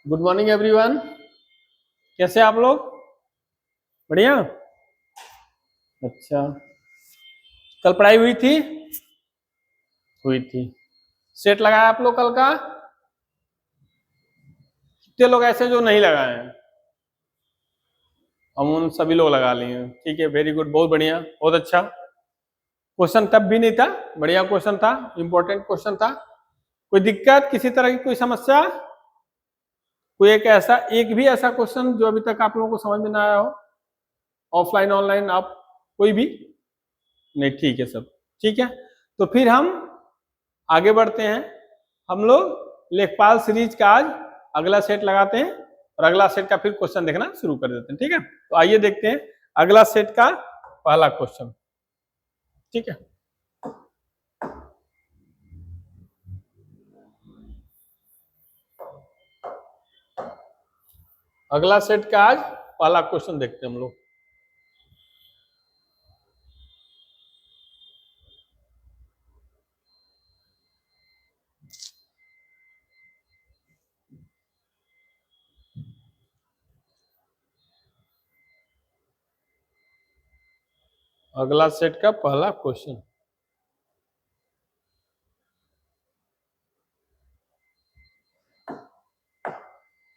Good morning everyone. कैसे आप लोग? बढ़िया। अच्छा, कल पढ़ाई हुई थी? हुई थी। सेट लगाया आप लोग कल का? कितने लोग ऐसे जो नहीं लगाए हैं? हम उन सभी लोग लगा लिए हैं। ठीक है, वेरी गुड, बहुत बढ़िया, बहुत अच्छा। क्वेश्चन तब भी नहीं था, बढ़िया क्वेश्चन था, इंपॉर्टेंट क्वेश्चन था। कोई दिक्कत, किसी तरह की कोई समस्या? कोई एक भी ऐसा क्वेश्चन जो अभी तक आप लोगों को समझ में ना आया हो? ऑफलाइन ऑनलाइन आप कोई भी नहीं? ठीक है, सब ठीक है। तो फिर हम आगे बढ़ते हैं। हम लोग लेखपाल सीरीज का आज अगला सेट लगाते हैं और अगला सेट का फिर क्वेश्चन देखना शुरू कर देते हैं। ठीक है, तो आइए देखते हैं अगला सेट का पहला क्वेश्चन। ठीक है, अगला सेट का आज पहला क्वेश्चन देखते हैं हम लोग। अगला सेट का पहला क्वेश्चन,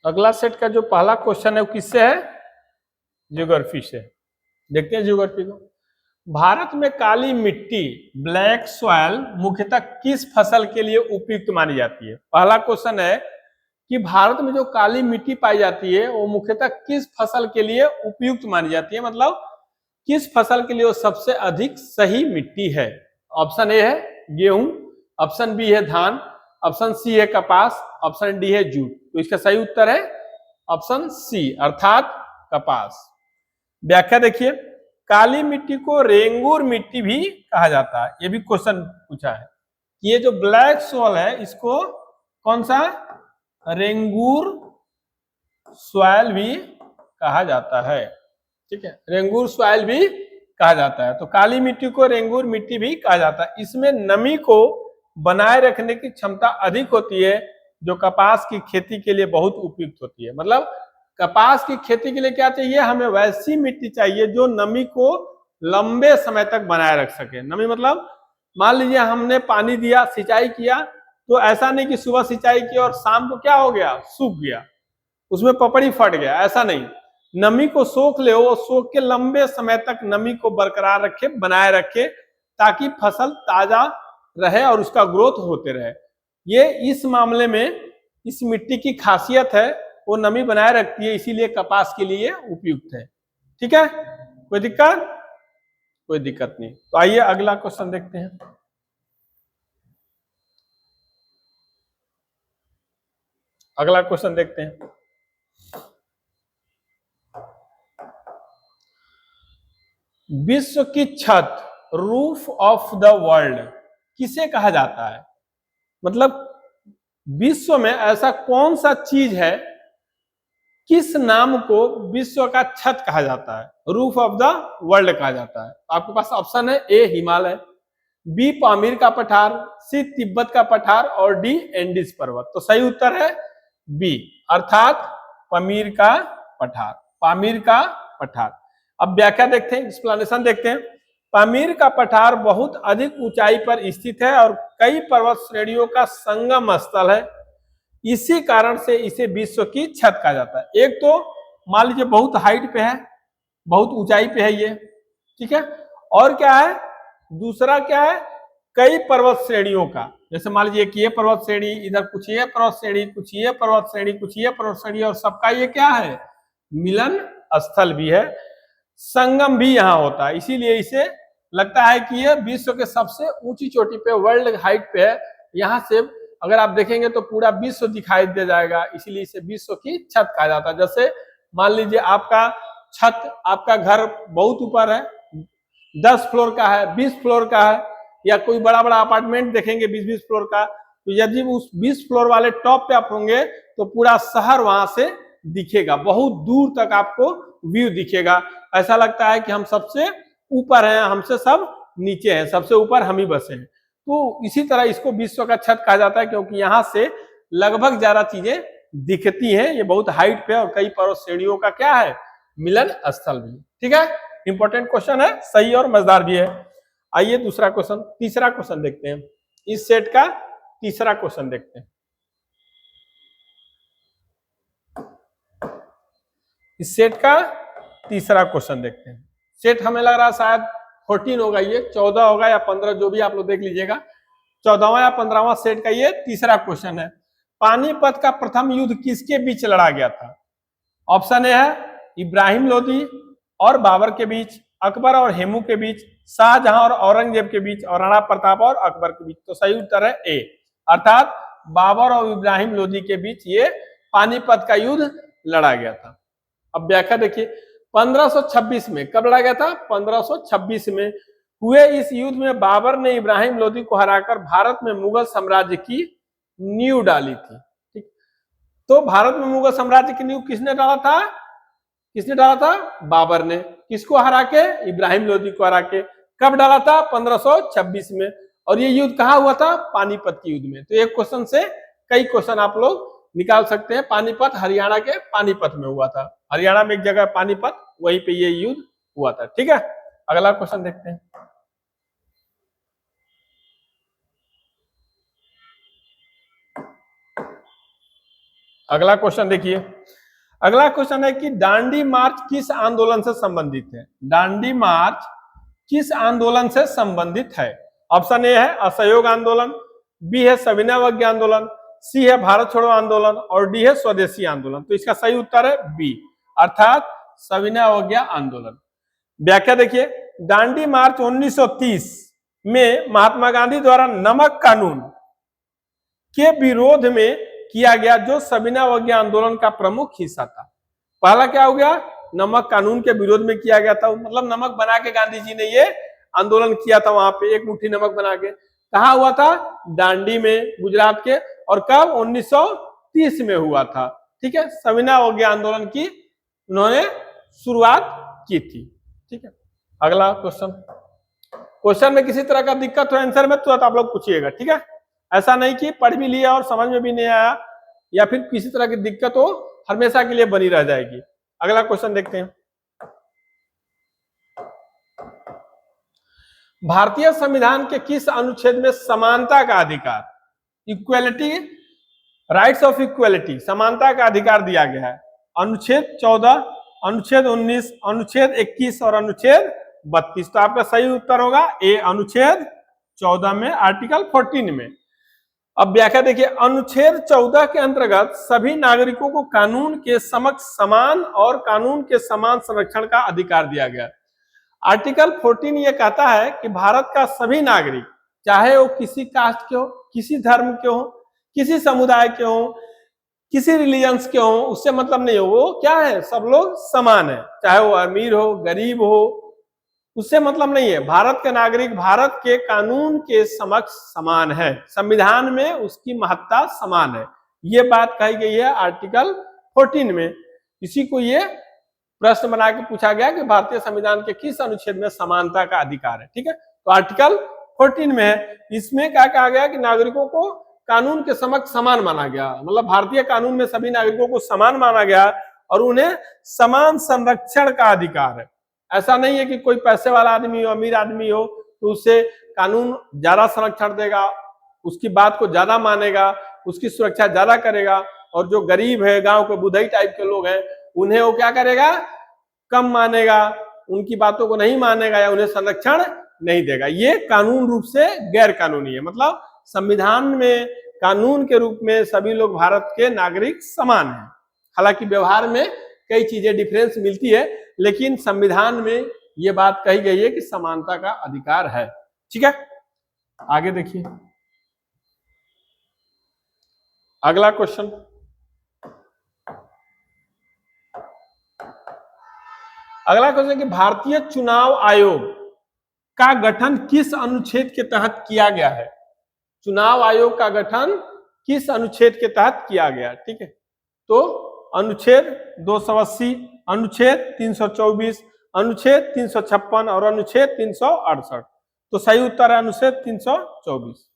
अगला सेट का जो पहला क्वेश्चन है वो किससे है? ज्योग्राफी से। देखते हैं ज्योग्राफी को। भारत में काली मिट्टी ब्लैक सॉइल मुख्यतः किस फसल के लिए उपयुक्त मानी जाती है? पहला क्वेश्चन है कि भारत में जो काली मिट्टी पाई जाती है वो मुख्यतः किस फसल के लिए उपयुक्त मानी जाती है, मतलब किस फसल के लिए वो सबसे अधिक सही मिट्टी है? ऑप्शन ए है गेहूं, ऑप्शन बी है धान, ऑप्शन सी है कपास, ऑप्शन डी है जूट। तो इसका सही उत्तर है ऑप्शन सी अर्थात कपास। व्याख्या देखिए, काली मिट्टी को रेंगूर मिट्टी भी कहा जाता है। ये भी क्वेश्चन पूछा है कि ये जो ब्लैक सॉइल है इसको कौन सा? रेंगूर सॉइल भी कहा जाता है। ठीक है, रेंगूर सॉइल भी कहा जाता है। तो काली मिट्टी को रेंगूर मिट्टी भी कहा जाता है। इसमें नमी को बनाए रखने की क्षमता अधिक होती है, जो कपास की खेती के लिए बहुत उपयुक्त होती है। मतलब कपास की खेती के लिए क्या चाहिए? हमें वैसी मिट्टी चाहिए जो नमी को लंबे समय तक बनाए रख सके। नमी मतलब मान लीजिए हमने पानी दिया, सिंचाई किया, तो ऐसा नहीं कि सुबह सिंचाई की और शाम को क्या हो गया, सूख गया, उसमें पपड़ी फट गया, ऐसा नहीं। नमी को सोख ले, वो सोख के लंबे समय तक नमी को बरकरार रखे, बनाए रखे, ताकि फसल ताजा रहे और उसका ग्रोथ होते रहे। ये इस मामले में इस मिट्टी की खासियत है, वो नमी बनाए रखती है, इसीलिए कपास के लिए उपयुक्त है। ठीक है, कोई दिक्कत? कोई दिक्कत नहीं। तो आइए अगला क्वेश्चन देखते हैं। अगला क्वेश्चन देखते हैं। विश्व की छत, रूफ ऑफ द वर्ल्ड किसे कहा जाता है? मतलब विश्व में ऐसा कौन सा चीज है, किस नाम को विश्व का छत कहा जाता है, रूफ ऑफ द वर्ल्ड कहा जाता है? आपके पास ऑप्शन है, ए हिमालय, बी पामीर का पठार, सी तिब्बत का पठार और डी एंडीज पर्वत। तो सही उत्तर है बी अर्थात पामीर का पठार। पामीर का पठार। अब व्याख्या देखते हैं, एक्सप्लेनेशन देखते हैं। पामीर का पठार बहुत अधिक ऊंचाई पर स्थित है और कई पर्वत श्रेणियों का संगम स्थल है। इसी कारण से इसे विश्व की छत कहा जाता है। एक तो मान लीजिए बहुत हाइट पे है, बहुत ऊंचाई पे है ये, ठीक है। और क्या है, दूसरा क्या है, कई पर्वत श्रेणियों का, जैसे मान लीजिए कि ये पर्वत श्रेणी, इधर कुछ ये पर्वत श्रेणी, कुछ ये पर्वत श्रेणी, कुछ ये पर्वत श्रेणी, और सबका ये क्या है, मिलन स्थल भी है, संगम भी यहाँ होता है। इसीलिए इसे लगता है कि ये विश्व के सबसे ऊंची चोटी पे, वर्ल्ड हाइट पे है। यहाँ से अगर आप देखेंगे तो पूरा विश्व दिखाई दे जाएगा, इसीलिए इसे विश्व की छत कहा जाता है। जैसे मान लीजिए आपका छत, आपका घर बहुत ऊपर है, 10 फ्लोर का है, 20 फ्लोर का है, या कोई बड़ा बड़ा अपार्टमेंट देखेंगे 20-20 फ्लोर का, तो यदि उस 20 फ्लोर वाले टॉप पे आप होंगे तो पूरा शहर वहां से दिखेगा, बहुत दूर तक आपको व्यू दिखेगा। ऐसा लगता है कि हम सबसे ऊपर हैं, हमसे सब नीचे हैं, सबसे ऊपर हम ही बसे हैं। तो इसी तरह इसको विश्व का छत कहा जाता है, क्योंकि यहाँ से लगभग ज्यादा चीजें दिखती हैं, ये बहुत हाइट पे और कई पर्वत श्रेणियों का क्या है, मिलन स्थल भी। ठीक है, इंपॉर्टेंट क्वेश्चन है, सही और मजेदार भी है। आइए दूसरा क्वेश्चन, तीसरा क्वेश्चन देखते हैं, इस सेट का तीसरा क्वेश्चन देखते हैं। इस सेट का तीसरा क्वेश्चन देखते हैं। सेट हमें लग रहा है शायद 14 होगा, ये 14 होगा या 15, जो भी आप लोग देख लीजिएगा, 14वां या 15वां सेट का ये तीसरा क्वेश्चन है। पानीपत का प्रथम युद्ध किसके बीच लड़ा गया था? ऑप्शन ए है इब्राहिम लोदी और बाबर के बीच, अकबर और हेमू के बीच, शाहजहां और औरंगजेब के बीच, और राणा प्रताप और अकबर के बीच। तो सही उत्तर है ए, अर्थात बाबर और इब्राहिम लोदी के बीच ये पानीपत का युद्ध लड़ा गया था। अब व्याख्या देखिए, 1526 में कब लड़ा गया था? 1526 में हुए इस युद्ध में बाबर ने इब्राहिम लोदी को हराकर भारत में मुगल साम्राज्य की नींव डाली थी। ठीक, तो भारत में मुगल साम्राज्य की नींव किसने डाला था? किसने डाला था? बाबर ने। किसको हरा के? इब्राहिम लोदी को हरा के। कब डाला था? 1526 में। और ये युद्ध कहाँ हुआ था? पानीपत के युद्ध में। तो एक क्वेश्चन से कई क्वेश्चन आप लोग निकाल सकते हैं। पानीपत हरियाणा के पानीपत में हुआ था, हरियाणा में एक जगह पानीपत, वहीं पे ये युद्ध हुआ था। ठीक है, अगला क्वेश्चन देखते हैं। अगला क्वेश्चन देखिए, अगला क्वेश्चन है कि दांडी मार्च किस आंदोलन से संबंधित है? दांडी मार्च किस आंदोलन से संबंधित है? ऑप्शन ए है असहयोग आंदोलन, बी है सविनय अवज्ञा आंदोलन, सी है भारत छोड़ो आंदोलन, और डी है स्वदेशी आंदोलन। तो इसका सही उत्तर है बी, अर्थात सविनय अवज्ञा आंदोलन। व्याख्या देखिए, दांडी मार्च 1930 में महात्मा गांधी द्वारा नमक कानून के विरोध में किया गया, जो सविनय अवज्ञा आंदोलन का प्रमुख हिस्सा था। पहला क्या हो गया? नमक कानून के विरोध में किया गया था, मतलब नमक बना के गांधी जी ने ये आंदोलन किया था, वहां पे एक मुट्ठी नमक बना के। कहा हुआ था? दांडी में, गुजरात के। और कब? 1930 में हुआ था। ठीक है, सविनय अवज्ञा आंदोलन की उन्होंने शुरुआत की थी। ठीक है, अगला क्वेश्चन। क्वेश्चन में किसी तरह का दिक्कत हो आंसर में तुरंत आप लोग पूछिएगा। ठीक है, ऐसा नहीं कि पढ़ भी लिया और समझ में भी नहीं आया या फिर किसी तरह की दिक्कत हो, हमेशा के लिए बनी रह जाएगी। अगला क्वेश्चन देखते हैं। भारतीय संविधान के किस अनुच्छेद में समानता का अधिकार, इक्वेलिटी, राइट्स ऑफ इक्वेलिटी, समानता का अधिकार दिया गया है? अनुच्छेद 14, अनुच्छेद 19, अनुच्छेद 21 और अनुच्छेद 32। तो आपका सही उत्तर होगा ए, अनुच्छेद 14 में, आर्टिकल 14 में। अब व्याख्या देखिए, अनुच्छेद 14 के अंतर्गत सभी नागरिकों को कानून के समक्ष समान और कानून के समान संरक्षण का अधिकार दिया गया। आर्टिकल 14 ये कहता है कि भारत का सभी नागरिक, चाहे वो किसी कास्ट के हो, किसी धर्म के हो, किसी समुदाय के हो, किसी रिलीजन्स के हो, उससे मतलब नहीं हो, वो क्या है, सब लोग समान है। चाहे वो अमीर हो, गरीब हो, उससे मतलब नहीं है। भारत के नागरिक भारत के कानून के समक्ष समान है, संविधान में उसकी महत्ता समान है। ये बात कही गई है आर्टिकल 14 में। इसी को ये प्रश्न बना के पूछा गया कि भारतीय संविधान के किस अनुच्छेद में समानता का अधिकार है। ठीक है, तो आर्टिकल 14 में है। इसमें क्या कहा गया कि नागरिकों को कानून के समक्ष समान माना गया, मतलब भारतीय कानून में सभी नागरिकों को समान माना गया और उन्हें समान संरक्षण का अधिकार है। ऐसा नहीं है कि कोई पैसे वाला आदमी हो, अमीर आदमी हो, तो उसे कानून ज्यादा संरक्षण देगा, उसकी बात को ज्यादा मानेगा, उसकी सुरक्षा ज्यादा करेगा, और जो गरीब है, गांव के बुधई टाइप के लोग हैं, उन्हें वो क्या करेगा, कम मानेगा, उनकी बातों को नहीं मानेगा या उन्हें संरक्षण नहीं देगा। ये कानून रूप से गैर कानूनी है। मतलब संविधान में कानून के रूप में सभी लोग भारत के नागरिक समान हैं। हालांकि व्यवहार में कई चीजें डिफरेंस मिलती है, लेकिन संविधान में यह बात कही गई है कि समानता का अधिकार है। ठीक है, आगे देखिए अगला क्वेश्चन। अगला क्वेश्चन कि भारतीय चुनाव आयोग का गठन किस अनुच्छेद के तहत किया गया है? चुनाव आयोग का गठन किस अनुच्छेद के तहत किया गया? ठीक है, तो अनुच्छेद 280, अनुच्छेद 324, अनुच्छेद 356 और अनुच्छेद 368। तो सही उत्तर है अनुच्छेद 324।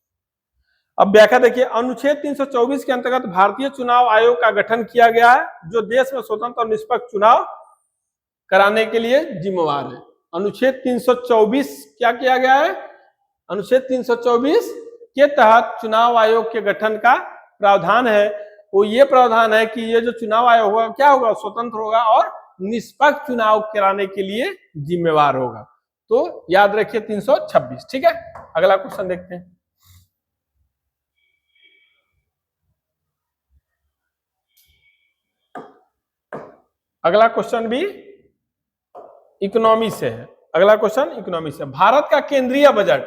अब व्याख्या देखिए, अनुच्छेद 324 के अंतर्गत भारतीय चुनाव आयोग का गठन किया गया है, जो देश में स्वतंत्र और निष्पक्ष चुनाव कराने के लिए जिम्मेवार है। अनुच्छेद 324 क्या किया गया है? अनुच्छेद 324 के तहत चुनाव आयोग के गठन का प्रावधान है। वो ये प्रावधान है कि ये जो चुनाव आयोग होगा क्या होगा? स्वतंत्र होगा और निष्पक्ष चुनाव कराने के लिए जिम्मेवार होगा। तो याद रखिए 326। ठीक है, अगला क्वेश्चन देखते हैं। अगला क्वेश्चन भी इकोनॉमी से है। अगला क्वेश्चन इकोनॉमी से। भारत का केंद्रीय बजट,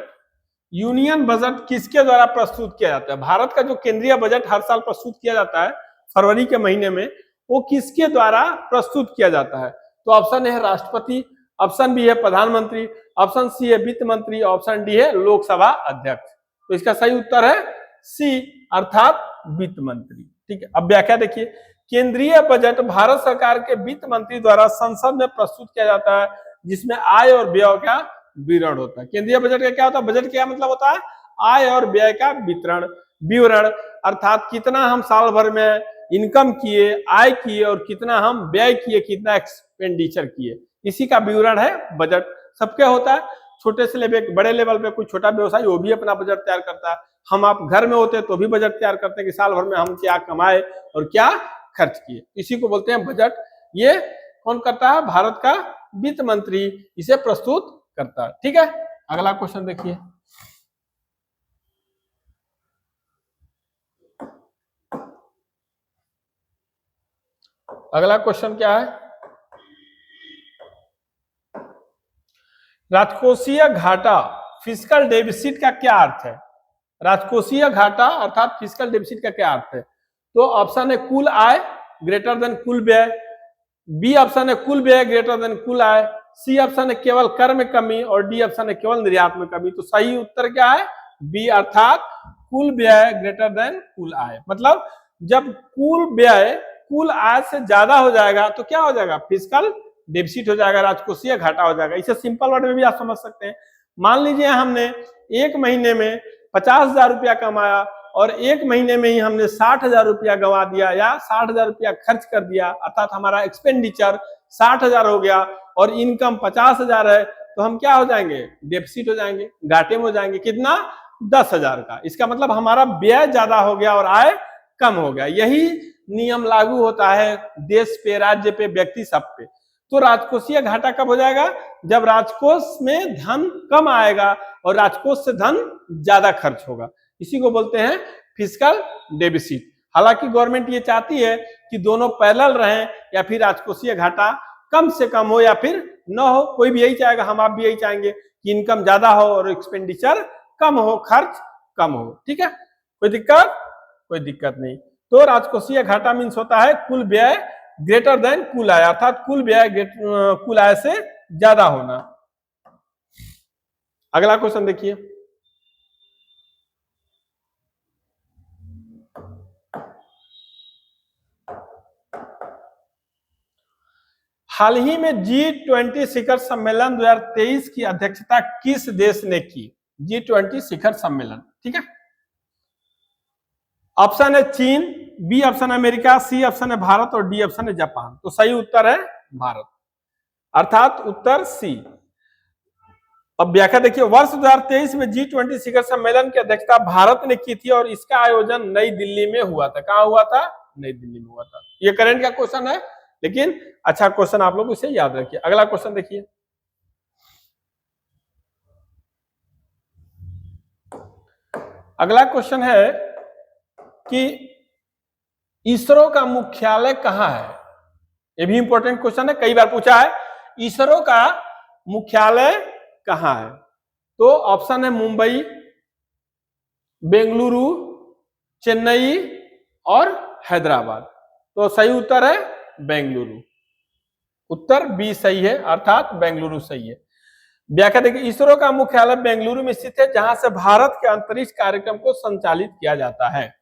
यूनियन बजट किसके द्वारा प्रस्तुत किया जाता है? भारत का जो केंद्रीय बजट हर साल प्रस्तुत किया जाता है फरवरी के महीने में, वो किसके द्वारा प्रस्तुत किया जाता है? तो ऑप्शन ए है राष्ट्रपति, ऑप्शन बी है प्रधानमंत्री, ऑप्शन सी है वित्त मंत्री, ऑप्शन डी है लोकसभा अध्यक्ष। तो इसका सही उत्तर है सी, अर्थात वित्त मंत्री। ठीक है, अब व्याख्या देखिए, केंद्रीय बजट भारत सरकार के वित्त मंत्री द्वारा संसद में प्रस्तुत किया जाता है, जिसमें आय और व्यय का विवरण होता है। केंद्रीय बजट का क्या होता है? बजट क्या मतलब होता है? आय और व्यय का विवरण, अर्थात कितना हम साल भर में इनकम किए, आय किए और कितना हम व्यय किए, कितना एक्सपेंडिचर किए, इसी का विवरण है बजट। सबके होता है, छोटे से लेकर बड़े लेवल पे कोई छोटा व्यवसायी वो भी अपना बजट तैयार करता है। हम आप घर में होते तो भी बजट तैयार करते हैं कि साल भर में हम क्या कमाए और क्या खर्च किए, इसी को बोलते हैं बजट। ये कौन करता है? भारत का वित्त मंत्री इसे प्रस्तुत करता है। ठीक है, अगला क्वेश्चन देखिए। अगला क्वेश्चन क्या है? राजकोषीय घाटा, फिस्कल डेफिसिट का क्या अर्थ है? राजकोषीय घाटा अर्थात फिस्कल डेफिसिट का क्या अर्थ है? तो ऑप्शन है कुल आय ग्रेटर देन कुल व्यय, बी ऑप्शन है कुल व्यय ग्रेटर देन कुल आय, सी ऑप्शन है केवल कर में कमी और डी ऑप्शन है केवल निर्यात में कमी। तो सही उत्तर क्या है? बी, अर्थात कुल व्यय ग्रेटर देन कुल आय। मतलब जब कुल व्यय कुल आय से ज्यादा हो जाएगा तो क्या हो जाएगा? फिस्कल डेफिसिट हो जाएगा, राजकोषीय घाटा हो जाएगा। इसे सिंपल वर्ड में भी आप समझ सकते हैं। मान लीजिए हमने एक महीने में 50,000 रुपया कमाया और एक महीने में ही हमने 60,000 रुपया गंवा दिया या 60,000 रुपया खर्च कर दिया, अर्थात हमारा एक्सपेंडिचर 60,000 हो गया और इनकम 50,000 है, तो हम क्या हो जाएंगे? डेफिसिट हो जाएंगे, घाटे में हो जाएंगे। कितना? 10,000 का। इसका मतलब हमारा व्यय ज्यादा हो गया और आय कम हो गया। यही नियम लागू होता है देश पे, राज्य पे, व्यक्ति सब पे। तो राजकोषीय घाटा कब हो जाएगा? जब राजकोष में धन कम आएगा और राजकोष से धन ज्यादा खर्च होगा, इसी को बोलते हैं फिस्कल डेफिसिट। हालांकि गवर्नमेंट ये चाहती है कि दोनों पैरेलल रहें, या फिर राजकोषीय घाटा कम से कम हो या फिर न हो। कोई भी यही चाहेगा, हम आप भी यही चाहेंगे कि इनकम ज्यादा हो और एक्सपेंडिचर कम हो, खर्च कम हो। ठीक है, कोई दिक्कत? कोई दिक्कत नहीं। तो राजकोषीय घाटा मीन्स होता है कुल व्यय ग्रेटर देन कुल आय, अर्थात कुल व्यय कुल आय से ज्यादा होना। अगला क्वेश्चन देखिए। हाल ही में G20 शिखर सम्मेलन 2023 की अध्यक्षता किस देश ने की? G20 शिखर सम्मेलन। ठीक है, ऑप्शन है चीन, बी ऑप्शन है अमेरिका, सी ऑप्शन है भारत और डी ऑप्शन है जापान। तो सही उत्तर है भारत, अर्थात उत्तर सी। अब व्याख्या देखिए, वर्ष 2023 में G20 शिखर सम्मेलन की अध्यक्षता भारत ने की थी और इसका आयोजन नई दिल्ली में हुआ था। कहां हुआ था? नई दिल्ली में हुआ था। ये करंट का क्वेश्चन है, लेकिन अच्छा क्वेश्चन, आप लोग इसे याद रखिए। अगला क्वेश्चन देखिए। अगला क्वेश्चन है कि इसरो का मुख्यालय कहां है? ये भी इंपॉर्टेंट क्वेश्चन है, कई बार पूछा है। इसरो का मुख्यालय कहां है? तो ऑप्शन है मुंबई, बेंगलुरु, चेन्नई और हैदराबाद। तो सही उत्तर है बेंगलुरु, उत्तर बी सही है, अर्थात बेंगलुरु सही है। व्याख्या देखिए, इसरो का मुख्यालय बेंगलुरु में स्थित है, जहां से भारत के अंतरिक्ष कार्यक्रम को संचालित किया जाता है।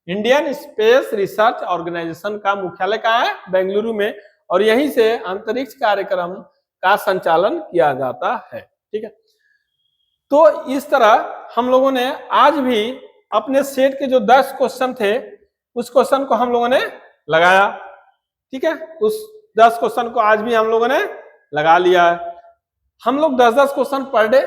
इंडियन स्पेस रिसर्च ऑर्गेनाइजेशन का मुख्यालय कहां है? बेंगलुरु में, और यहीं से अंतरिक्ष कार्यक्रम का संचालन किया जाता है। ठीक है, तो इस तरह हम लोगों ने आज भी अपने सेट के जो 10 क्वेश्चन थे उस क्वेश्चन को हम लोगों ने लगाया, ठीक है। उस 10 क्वेश्चन को आज भी हम लोगों ने लगा लिया है। हम लोग 10-10 क्वेश्चन पर डे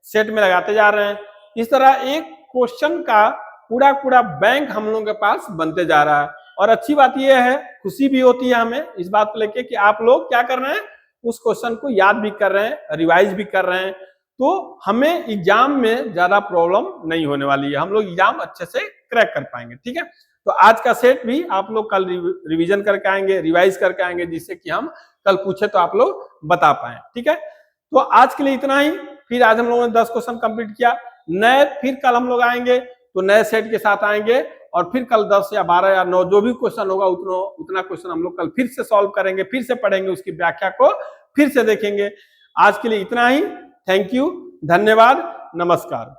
सेट में लगाते जा रहे हैं। इस तरह एक क्वेश्चन का पूरा पूरा बैंक हम लोगों के पास बनते जा रहा है। और अच्छी बात यह है, खुशी भी होती है हमें इस बात को लेके कि आप लोग क्या कर रहे हैं, उस क्वेश्चन को याद भी कर रहे हैं, रिवाइज भी कर रहे हैं, तो हमें एग्जाम में ज्यादा प्रॉब्लम नहीं होने वाली है, हम लोग एग्जाम अच्छे से क्रैक कर पाएंगे, ठीक है। तो आज का सेट भी आप लोग कल रिवीजन करके आएंगे, रिवाइज करके आएंगे, जिससे कि हम कल पूछे तो आप लोग बता पाए, ठीक है। तो आज के लिए इतना ही। फिर आज हम लोगों ने 10 क्वेश्चन कंप्लीट किया, नए फिर कल हम लोग आएंगे तो नए सेट के साथ आएंगे, और फिर कल 10 या 12 या 9 जो भी क्वेश्चन होगा उतना क्वेश्चन हम लोग कल फिर से सॉल्व करेंगे, फिर से पढ़ेंगे, उसकी व्याख्या को फिर से देखेंगे। आज के लिए इतना ही। थैंक यू, धन्यवाद, नमस्कार।